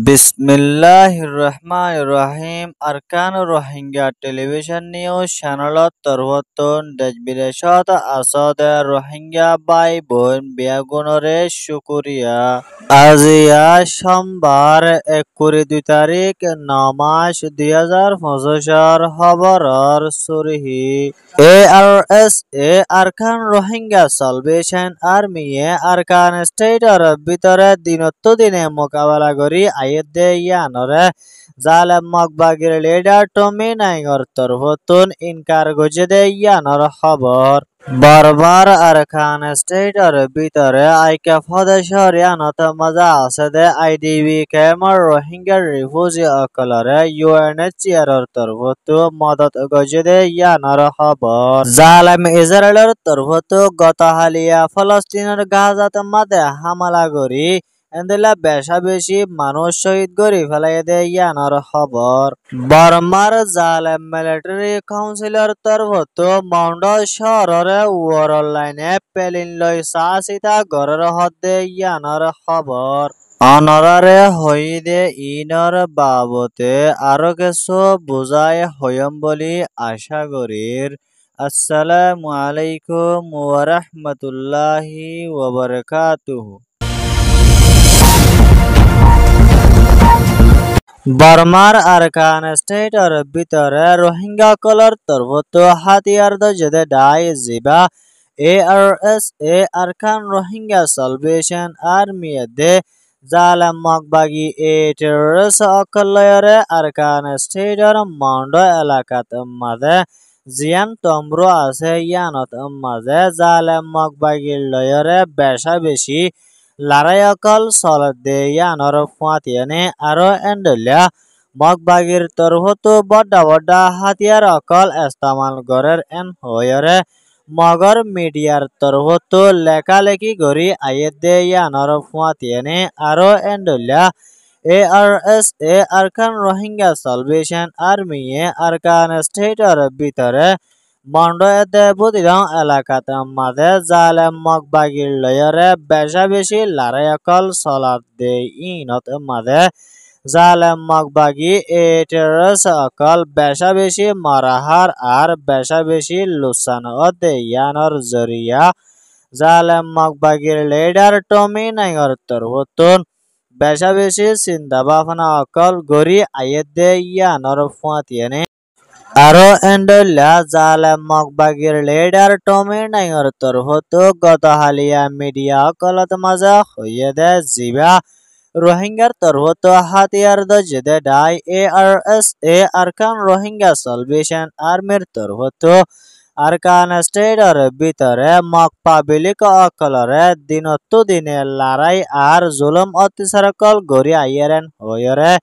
बिस्मिल्लाहिर्रहमानिर्रहीम अरकान Rohingya television news चैनलत तरवतन देश विदेशत आसद रोहिंग्या भाई बोन बेगुनरे शुक्रिया। আজিয়া সোমবার ২১ তারিখ ৯ মাস ২০২৫ খবরর সুরহি ARSA আরকান রোহিঙ্গা সালভেশন আর্মিয়ে আরকান স্টেটর ভিতরে দিনে মোকাবেলা করি আয়েদে ইয়ানরে জালেম মকবাগির লিডার টমি নাইগর তরফতুন ইনকার গজেদে ইয়ানর খবর বারবার আরকান স্টেটর ভিতরে আইকা ফদেশর ইয়ানত মজা আছে দে IDB কেমর রোহিঙ্গা রিফিউজি অকলরে UNHCR তরফতু মদত গজেদে ইয়ানর খবর জালেম ইসরায়েলের তরফতু গত হালিয়া ফলস্তিনের গাজাত মাদে হামলা করি এন্দেলা বেশি মানুষ শহীদ করি ফেলাই দে ইয়ানর খবর বর্মার জালেম মিলিটারি কাউন্সিলর তরফতু মাউন্ড শহরে ওয়ারল লাইনে পেলিন লই সাসিতা গরের হদে ইয়ানর খবর অনরারে হইদে ইনর বাবতে আরো কিছু বুঝাই হইম বলি আশা করির। আসসালামু আলাইকুম ওয়া রাহমাতুল্লাহি ওয়া বারাকাতুহু। বর্মার আরকান স্টেটর ভিতরে রোহিঙ্গা কলর তরফত হাতিয়ার দজেদে ডাই জিবা ARSA Arakan Rohingya Salvation Army দে জালেম মকবাগি টেররিস্ট অকলয়রে আরকান স্টেটর মাউন্ড এলাকাত মাঝে জিয়ান তম্রু আছে ইয়ানত মাঝে জালেম মকবাগির লয়রে বেশি লড়াই অকল চলত দে ইয়ানর ফুয়াতিয়ানে আরো এন্ডলিয়া মকবাগির তরফতো বড়া হাতিয়ার অকল ইস্তেমাল গরের এন হয়রে মগর মিডিয়ার তরফতো লেখালেখি করি আয়েদ দে ইয়ানর ফুয়াতিয়ানে আরো এন্ডলিয়া ARSA আরকান রোহিঙ্গা সালভেশন আর্মিয়ে আরকান স্টেটর ভিতরে মন্ড এতে বুদিরং এলাকাত মাঝে জালেম মকবাগির লয়রে বেশি লড়াই অকল চলাত দে ইনত মাঝে জালেম মকবাগি টেররিস্ট অকল বেশি মারাহার আর বেশি লুসান দে ইয়ানর জরিয়া জালেম মকবাগির লিডার টমি নাইগর তরফতুন বেশি চিন্তা ভাবনা অকল গরি আয়েদ দে ইয়ানর ফুয়াতিয়ানে আরো এন্ডলিয়া জালেম মকবাগির লিডার টমি নাইগর তরফতু গত হালিয়া মিডিয়া অকলত মাজা হইয়ে দে জিবা রোহিঙ্গার তরফতু হাতিয়ার দজেদে die ARSA Arakan Rohingya salvation আর্মির তরফতু আরকান স্টেটর ভিতরে মক পাবলিক অকলরে দিনে লড়াই আর জুলুম অত্যাচার কল গড়ি আইয়েরেন হইরে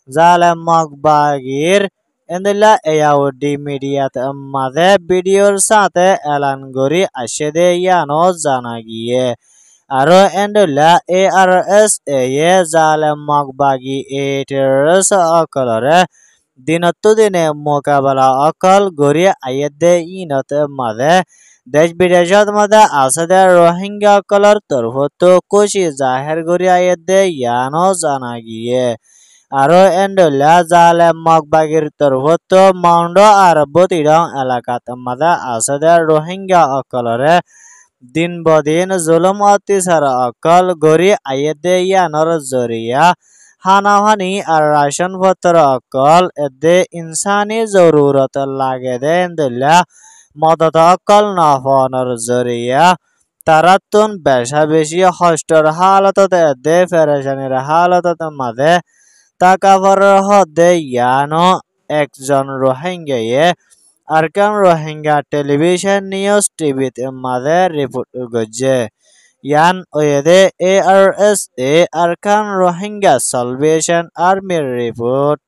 জালেম মকবাগির এন্দিলা এয়াউডি মিডিয়াত মাঝে ভিডিওর সাথে এলান গড়ি আসে দে ইয়ানো জানা গিয়ে আরো এন্ডলা ARSA জালেম মকবাগি টেররিস্ট অকলরে দিনে মোকাবেলা অকল গড়ি আইয়ে দে ইনত মাঝে দেশ বিদেশত মাঝে আছে দে রোহিঙ্গা অকলর তরফতো খুশি জাহের গড়ি আইয়ে দে ইয়ানো জানা গিয়ে আরো এন্ডলা জালেম মকবাগির তরফতো মাউন্ড আর বতিরং এলাকাত মাঝে আছে দে রোহিঙ্গা অকলরে দিন বদিন জুলুম অত্যাচার অকল গড়ি আইয়ে দে ইয়ানর জরিয়া হানাহানি আর রাশন পত্র অকল এদে ইনসানি জরুরত লাগে দে এন্ডলা মদত অকল নফনর জরিয়া তারাতুন বেশি কষ্টর হালতত এদে ফেরেশানির হালতত মাঝে তাকাফর হদে ইয়ানো একজন রোহিঙ্গায়ে আরকান রোহিঙ্গা টেলিভিশন নিউজ টিভিতে মাঝে রিপোর্ট গজে ইয়ান ওয়েদে ARSA আরকান রোহিঙ্গা সালভেশন আর্মির রিপোর্ট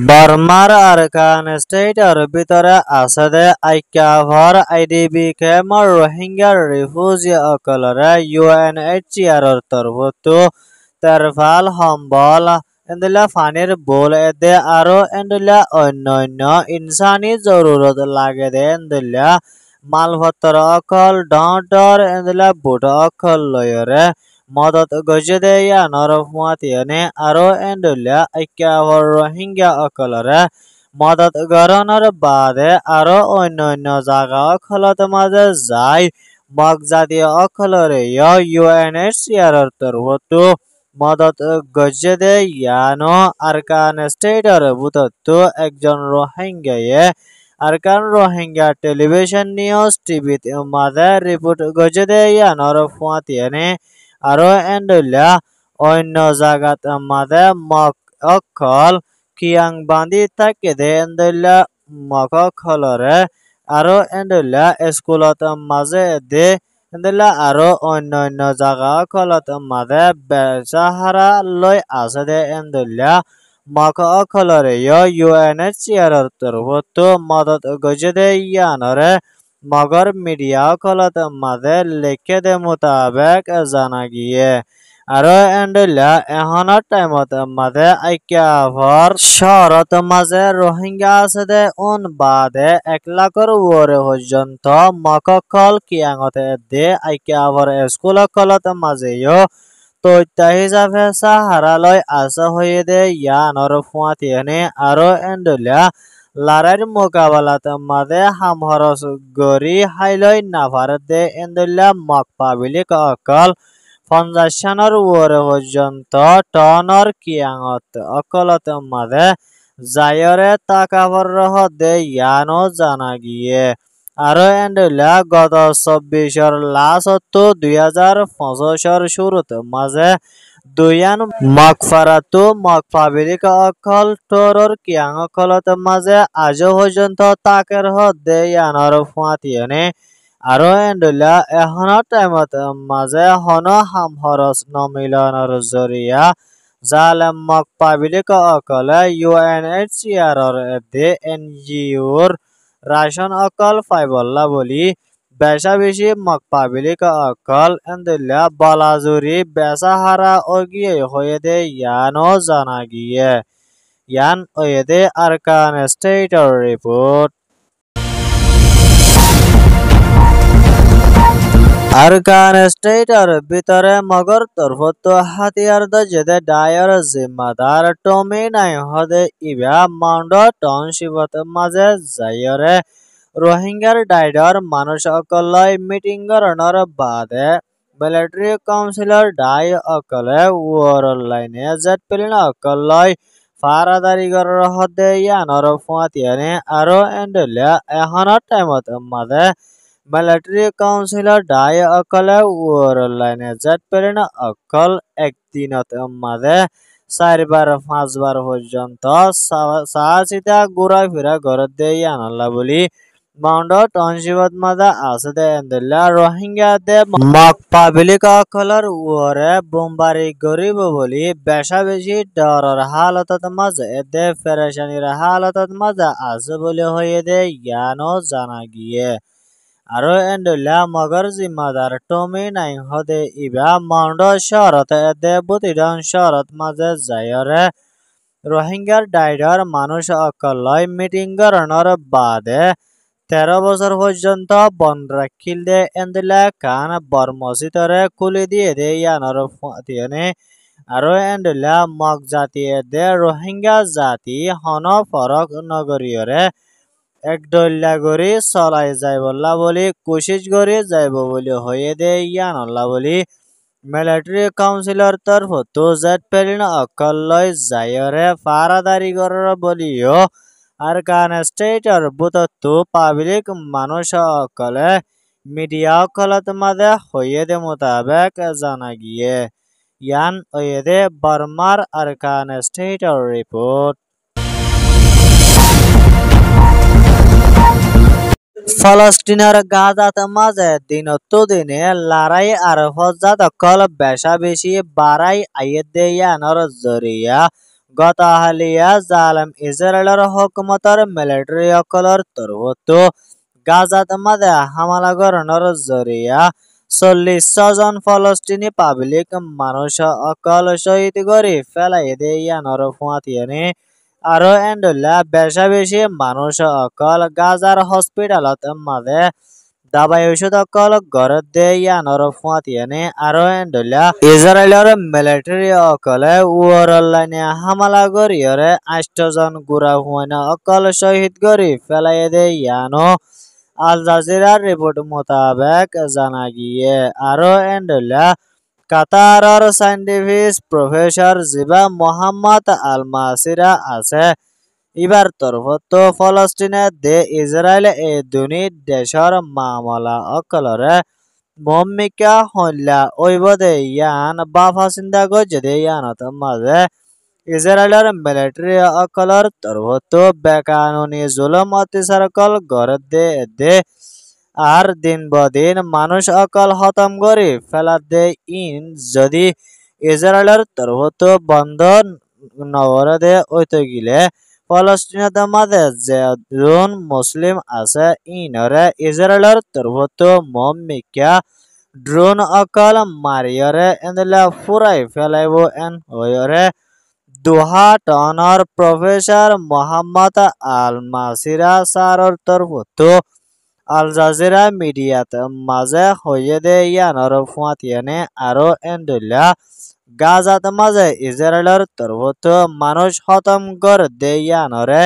বর্মার আরকান স্টেটর ভিতরে আছে দে আইকাভর IDB কেমর রোহিঙ্গা রিফিউজি অকলরে UNHCR তরফতু তেরফাল সম্বল এন্দিলা ফানির বোল এদে আরো এন্দিলা অন্যান্য ইনসানি জরুরত লাগে দে এন্দিলা মালপত্র অকল ডর এন্দলা বুট অকল লয়রে মদত গজদে ইয়ানর ফুয়াতিয়ানে আরো এন্ডুল্লা ঐক্যাভর রোহিঙ্গা অকলরে মদত গরণের বাদে আরো অন্য জায়গা অকলত মাঝে যায় মগ জাতীয় অকলরে ইউএনএইচসিআর তরফতো মদত গজদে ইয়ানো আরকান স্টেটর বুতত্তো একজন রোহিঙ্গায়ে আরকান রোহিঙ্গা টেলিভিশন নিউজ টিভিতে মাঝে রিপোর্ট গজদে ইয়ানোর ফুয়াতিয়ানে আরো এন্ডুল্লা অন্য জায়গাত মাঝে মগ অকল কিয়াং বান্ধি থাকে দে এন্ডুল্লা মগ অকলরে আরো এন্ডুল্লা স্কুলত মাঝে দে এন্ডুল্লা আরো অন্য জায়গা অকলত মাঝে বেসাহারা লই আছে দে এন্ডুল্লা মগ অকলরে ইউএনএইচসিআর তরফতো মদত গজদে ইয়ানরে মগর মিডিয়া অকলত মাঝে লেখে দে মোতাবেক জানা গিয়ে আরো এন্ডুল্লা এখনৰ টাইমত মাঝে ঐক্যাভর শহরত মাঝে রোহিঙ্গা আছে দে বাদে 1 লাখর ওরে পর্যন্ত মককল কিয়াঙতে দে ঐক্যাভর স্কুল কলত মাঝেও তথ্য হিসাবে সাহারালয় আছে হয়ে দে ইয়ানর ফুয়াতিয়ানে আরো এন্ডুল্লা লড়াইয়ের মোকাবেলাত মাঝে হামহরস গরি হাইলয় নাভার দে এন্ডুল্লা মক পাবলিক অকল 50 সনের ওরে পর্যন্ত টনর কিয়াঙত অকলত মাঝে জায়রে তাকাভর রহ দে ইয়ানো জানা গিয়ে আরো এন্ডুল্লা গত 24 লাস্ট 2025 শুরুত মাঝে দুয়ান মকফারাতো মকফাবিলিক অকল টোরর কিয়াং অকলত মাঝে আজও পর্যন্ত তাকের হদে ইয়ানর ফুয়াতিয়ানে আরো এন্ডুল্লা এখনৰ টাইমত মাঝে হন হামহরস নমিলনৰ জরিয়া জালেম মক পাবলিক অকলে ইউএনএইচসিআর দে এনজিওর রাশন অকল ফাইবল্লা বলি বেশা বেশি মক পাবলিক অকল এন্ডুল্লা বলাজুরি বেসাহারা অগিয়ে হয়ে দে ইয়ানো জানা গিয়ে ইয়ান হয়ে দে আরকান স্টেটর রিপোর্ট আরকান স্টেটর ভিতরে মগর তরফত হাতিয়ার দজেদে ডায়র জিম্মাদার টমি নাই হদে ইবা মাউন্ড টাউনশিপত মাঝে যাইরে রোহিঙ্গার ডাইডর মানুষ অকলয় মিটিং গরণর বাদে মিলিটারি কাউন্সিলর ডাই অকলে ওর লাইনে জেট পেলিন অকলয় ফারাদারি গরর হদে ইয়ানর ফুয়াতিয়ানে আরো এন্ডুল্লা এখনৰ টাইমত মাঝে মিলিটারি কাউন্সিলর ডাই অকলে ওর লাইনে জেট পেলিন অকল একদিনত মাঝে 4বার 5বার পর্যন্ত সাহসিতা ঘুরা ফিরা ঘর দে ইয়ানল্লা বলি মাউন্ড টাউনশিপত মাঝে আছে দে এন্ডুল্লা রোহিঙ্গা দে মক পাবলিক অকলর ওরে বোমবারি গরিব বলি বেশা বেশি ডরর হালতত মাঝে দে পেরেশানির হালতত মাঝে আছে বলে হয়ে দে ইয়ানো জানা গিয়ে আরো এন্ডুল্লা মগর জিম্মাদার টমি নাই হদে ইবা মাউন্ড শহরত দে বুতিডন শহরত মাঝে যায়রে রোহিঙ্গার ডাইডর মানুষ অকলয় মিটিং গরণর বাদে 13 বছর পর্যন্ত বন রাখিল দে এন্ডুল্লা খান বর্মসিতরে খুলে দিয়ে দে ইয়ানর ফুয়াতিয়ানে আরো এন্ডুল্লা মগ জাতীয় দে রোহিঙ্গা জাতি হন ফরক নগরীয়রে একডল্লা গড়ি চলাই যাইবল্লা বলি কোশিশ গড়ি যাইব বলি হয়ে দে ইয়ানল্লা বলি মিলিটারি কাউন্সিলর তরফতো জেট পেলিন অকলয় যায়রে ফারাদারি গরর বলিও আরকান স্টেটর বুতত্তো পাবলিক মানুষ অকলে মিডিয়া অকলত মাঝে হয়ে দে মোতাবেক জানা গিয়ে ইয়ান হয়ে দে বর্মার আরকান স্টেটর রিপোর্ট ফলস্তিনের গাজাত মাঝে দিনতো দিনে লড়াই আর ফজ্জাত অকল বেশা বেশি বাড়াই আইয়ে দে ইয়ানর জরিয়া গত হালিয়া জালেম ইসরায়েলের হুকুমতর মিলিটারি অকলর তরফতো গাজাত মাঝে হামলা গরণর জরিয়া 40 জন ফলস্তিনি পাবলিক মানুষ অকল শহীদ করে ফেলাই দে ইয়ানর ফুয়াতিয়ানে আরো এন্ডুল্লা বেশা বেশি মানুষ অকল গাজার হসপিটালত মাঝে দাবাই ঔষধ অকল ঘৰত দে ইয়ানৰ ফুৱাতিয়ানে আৰু এণ্ডলা ইজৰাইলৰ মিলিটাৰী অকলে উৰলাইনে হামলা কৰিয়ৰে 8জন গুৰা হুৱাইনা অকল শহীদ কৰি পেলাই দে ইয়ানো আল জাজিরার রিপোর্ট মোতাবেক জানা গিয়ে আরো এন্ডলা কাতারর সাইন্টিফিক প্রফেসর জিবা মোহাম্মদ আল মাসিরা আছে এবার তরফত ফলস্তিনে দে ইসরায়েল এ দুনি দেশর মামলা অকলরে মম্মিকা হল্লা ওইবদে ইয়ান বাফা চিন্তা গজদে ইয়ানত মাঝে ইসরায়েলের মিলিটারি অকলর তরফত বেকানুনি জুলুম অত্যাচারকল গড় দে আর দিন বদিন মানুষ অকল খতম করে ফেলা দে ইন যদি ইসরায়েলের তরফত বন্ধ নগরে দে ওইতে গিলে ফলস্তিনত মাঝে যেজন মুসলিম আছে ইনরে ইসরায়েলের তরফত মম্মিকা ড্রোন অকল মারিয়রে এনলা ফুরাই ফেলাইব এন হয়রে দোহা টনৰ প্ৰফেচাৰ মোহাম্মদ আল মাছিৰা ছাৰৰ তৰফত আল জাজিৰা মিডিয়াত মাজে হৈয়ে দে ইয়ানৰ ফুৱাতিয়ানে আৰু এণ্ডলা গাজাত মাজে ইজৰাইলৰ তৰফত মানুষ খতম কৰি দে ইয়ানৰে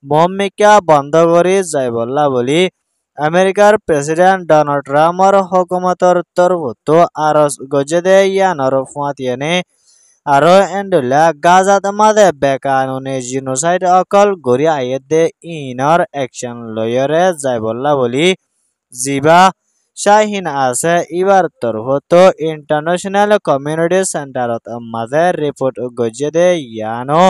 মম্মিকা বন্ধ কৰি যাইবলা বুলি আমেৰিকাৰ প্ৰেছিডেণ্ট ডনাল্ড ট্ৰাম্পৰ হুকুমতৰ তৰফত আৰজ গজে দে ইয়ানৰ ফুৱাতিয়ানে আরো এন্ডলা গাজাত মাঝে বেকানুনি জিনোসাইড অকল গড়ি আইয়ে দে ইনর অ্যাকশন লয়রে যাইবল্লা বলি জিবা শাহিন আছে ইবার তরফত ইন্টারন্যাশনাল কমিউনিটি সেন্টারত মাঝে রিপোর্ট গজে দে ইয়ানো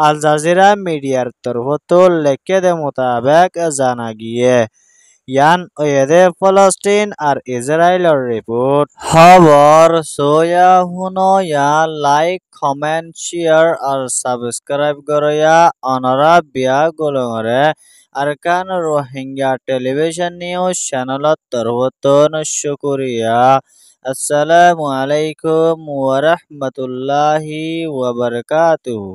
আল জাজিরা মিডিয়ার তরফত লেখে দে মোতাবেক জানা গিয়ে ইয়ান ওয়েদে ফলস্তিন আর ইসরায়েলের রিপোর্ট খবর সোয়া হুনো ইয়া লাইক কমেন্ট শেয়ার আর সাবস্ক্রাইব করয়া অনরা বিয়া গুলরে আর কান রোহিঙ্গা টেলিভিশন নিউজ চ্যানেলত তরফতন শুকরিয়া আসসালামু আলাইকুম ওয়া রাহমাতুল্লাহি ওয়া বারাকাতুহু।